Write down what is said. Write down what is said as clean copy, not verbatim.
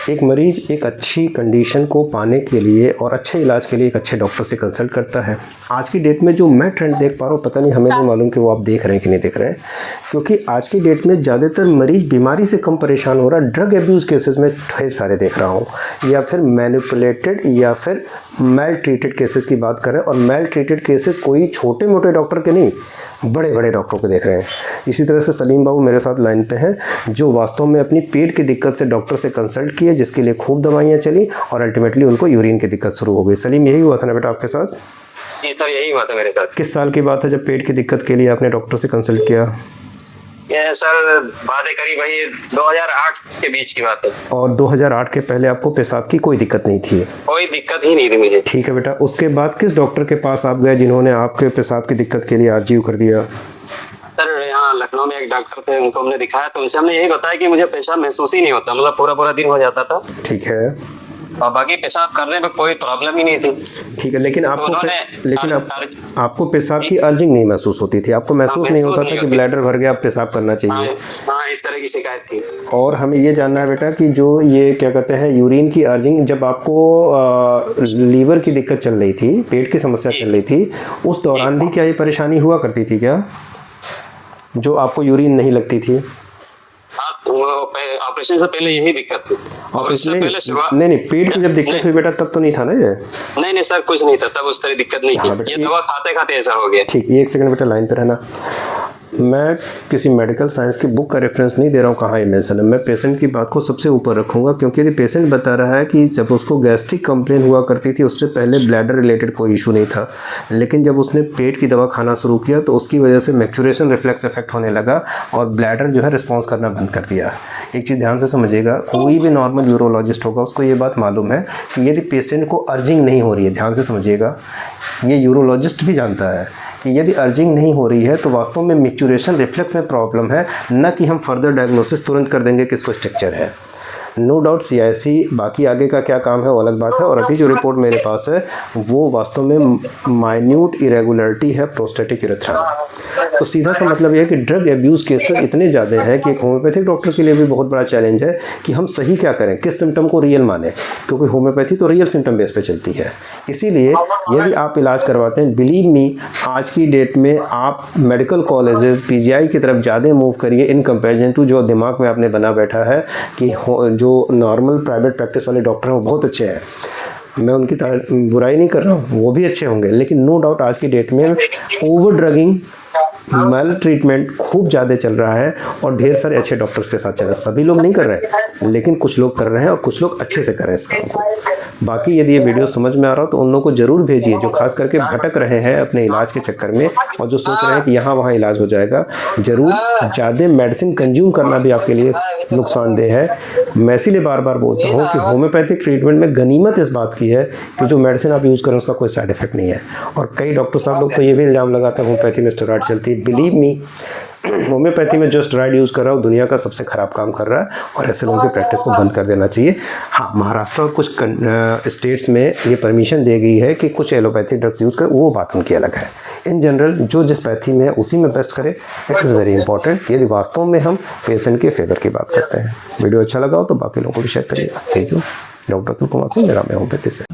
एक मरीज़ एक अच्छी कंडीशन को पाने के लिए और अच्छे इलाज के लिए एक अच्छे डॉक्टर से कंसल्ट करता है। आज की डेट में जो मैं ट्रेंड देख पा रहा हूँ, पता नहीं हमें नहीं मालूम कि वो आप देख रहे हैं कि नहीं देख रहे हैं, क्योंकि आज की डेट में ज़्यादातर मरीज़ बीमारी से कम परेशान हो रहा है, ड्रग एब्यूज़ केसेस में ढेर सारे देख रहा हूँ, या फिर मैनिपुलेटेड या फिर मेल ट्रीटेड केसेस की बात करें। और मेल ट्रीटेड केसेस कोई छोटे मोटे डॉक्टर के नहीं, बड़े बड़े डॉक्टरों को देख रहे हैं। इसी तरह से सलीम बाबू मेरे साथ लाइन पे हैं, जो वास्तव में अपनी पेट की दिक्कत से डॉक्टर से कंसल्ट किए, जिसके लिए खूब दवाइयाँ चली और अल्टीमेटली उनको यूरिन की दिक्कत शुरू हो गई। सलीम, यही हुआ था ना बेटा आपके साथ? जी सर, यही हुआ था मेरे साथ। किस साल की बात है जब पेट की दिक्कत के लिए आपने डॉक्टर से कंसल्ट किया? ये सर बातें करीब वही 2008 के बीच की बात है। और 2008 के पहले आपको पेशाब की कोई दिक्कत नहीं थी? कोई दिक्कत ही नहीं थी मुझे। ठीक है बेटा, उसके बाद किस डॉक्टर के पास आप गए जिन्होंने आपके पेशाब की दिक्कत के लिए आरजीयू कर दिया? सर यहाँ लखनऊ में एक डॉक्टर थे, उनको हमने दिखाया तो उनसे हमने यही बताया कि मुझे पेशाब महसूस ही नहीं होता, मतलब पूरा दिन हो जाता था। ठीक है। और बाकी पेशाब करने में कोई प्रॉब्लम ही नहीं थी। ठीक है, लेकिन आपको पेशाब की अर्जिंग नहीं महसूस होती थी? आपको महसूस नहीं होता था कि ब्लैडर भर गया, आप पेशाब करना चाहिए? हाँ, इस तरह की शिकायत थी। और हमें ये जानना है बेटा कि जो ये क्या कहते हैं यूरिन की अर्जिंग, जब आपको लीवर की दिक्कत चल रही थी, पेट की समस्या चल रही थी, उस दौरान भी क्या ये परेशानी हुआ करती थी क्या, जो आपको यूरिन नहीं लगती थी? ऑपरेशन से पहले यही दिक्कत थी। ऑपरेशन नहीं, पेट की जब दिक्कत हुई बेटा तब तो नहीं था ना ये? नहीं सर, कुछ नहीं था तब, उस तरह दिक्कत नहीं थी। ये दवा खाते खाते ऐसा हो गया। ठीक, एक सेकंड बेटा लाइन पे रहना। मैं किसी मेडिकल साइंस की बुक का रेफरेंस नहीं दे रहा हूँ कहाँ ये मेंशन है, मैं पेशेंट की बात को सबसे ऊपर रखूँगा, क्योंकि यदि पेशेंट बता रहा है कि जब उसको गैस्ट्रिक कंप्लेन हुआ करती थी उससे पहले ब्लैडर रिलेटेड कोई इशू नहीं था, लेकिन जब उसने पेट की दवा खाना शुरू किया तो उसकी वजह से मैक्चुरेशन रिफ्लेक्स इफेक्ट होने लगा और ब्लैडर जो है रिस्पॉन्स करना बंद कर दिया। एक चीज़ ध्यान से समझिएगा, कोई भी नॉर्मल यूरोलॉजिस्ट होगा उसको ये बात मालूम है कि यदि पेशेंट को अर्जिंग नहीं हो रही है, ध्यान से समझिएगा, ये यूरोलॉजिस्ट भी जानता है कि यदि अर्जिंग नहीं हो रही है तो वास्तव में मैच्योरेशन रिफ्लेक्स में प्रॉब्लम है, न कि हम फर्दर डायग्नोसिस तुरंत कर देंगे कि इसको स्ट्रक्चर है। नो डाउट CIC, बाकी आगे का क्या काम है वो अलग बात है। और अभी जो रिपोर्ट मेरे पास है वो वास्तव में माइन्यूट इरेगुलरिटी है प्रोस्टेटिक यूरेथ्रा। तो सीधा सा मतलब ये है कि ड्रग एब्यूज़ केसेस इतने ज़्यादा हैं कि एक होम्योपैथिक डॉक्टर के लिए भी बहुत बड़ा चैलेंज है कि हम सही क्या करें, किस सिम्टम को रियल माने, क्योंकि होम्योपैथी तो रियल सिम्टम बेस पे चलती है। इसीलिए यदि आप इलाज करवाते हैं, बिलीव मी, आज की डेट में आप मेडिकल कॉलेजेस PGI की तरफ ज़्यादा मूव करिए इन कंपेरिजन टू जो दिमाग में आपने बना बैठा है कि जो नॉर्मल प्राइवेट प्रैक्टिस वाले डॉक्टर हैं वो बहुत अच्छे हैं। मैं उनकी बुराई नहीं कर रहा हूँ, वो भी अच्छे होंगे, लेकिन नो डाउट आज की डेट में ओवर ड्रगिंग, मेल ट्रीटमेंट खूब ज़्यादा चल रहा है और ढेर सारे अच्छे डॉक्टर्स के साथ चल रहा है। सभी लोग नहीं कर रहे हैं, लेकिन कुछ लोग कर रहे हैं और कुछ लोग अच्छे से कर रहे हैं इस काम को। बाकी यदि ये वीडियो समझ में आ रहा हो तो उन लोगों को ज़रूर भेजिए जो खास करके भटक रहे हैं अपने इलाज के चक्कर में और जो सोच रहे हैं कि यहाँ वहाँ इलाज हो जाएगा। ज़रूर, ज़्यादा मेडिसिन कंज्यूम करना भी आपके लिए नुकसानदेह है। मैं इसीलिए बार बार बोलता हूँ कि होम्योपैथिक ट्रीटमेंट में गनीमत इस बात की है कि जो मेडिसिन आप यूज़ करें उसका कोई साइड इफेक्ट नहीं है। और कई डॉक्टर साहब लोग तो ये भी इल्ज़ाम लगाते हैं होम्योपैथी में स्टेरॉइड चलती है। बिलीव मी, होम्योपैथी में जो स्टेरॉइड यूज़ कर रहा है दुनिया का सबसे ख़राब काम कर रहा है और ऐसे लोगों की प्रैक्टिस को बंद कर देना चाहिए। हाँ, महाराष्ट्र और कुछ स्टेट्स में ये परमिशन दी गई है कि कुछ एलोपैथिक ड्रग्स यूज़ कर, वो बात उनकी अलग है। इन जनरल जो जिस पैथी में है उसी में बेस्ट करें, इट इज़ वेरी इंपॉर्टेंट, यदि वास्तव में हम पेशेंट के फेवर की बात करते हैं। वीडियो अच्छा लगा हो तो बाकी लोगों को भी शेयर करिएगा। Thank you. Doctor Atul Kumar Singh, मेरा मैं होम्योपैथी से।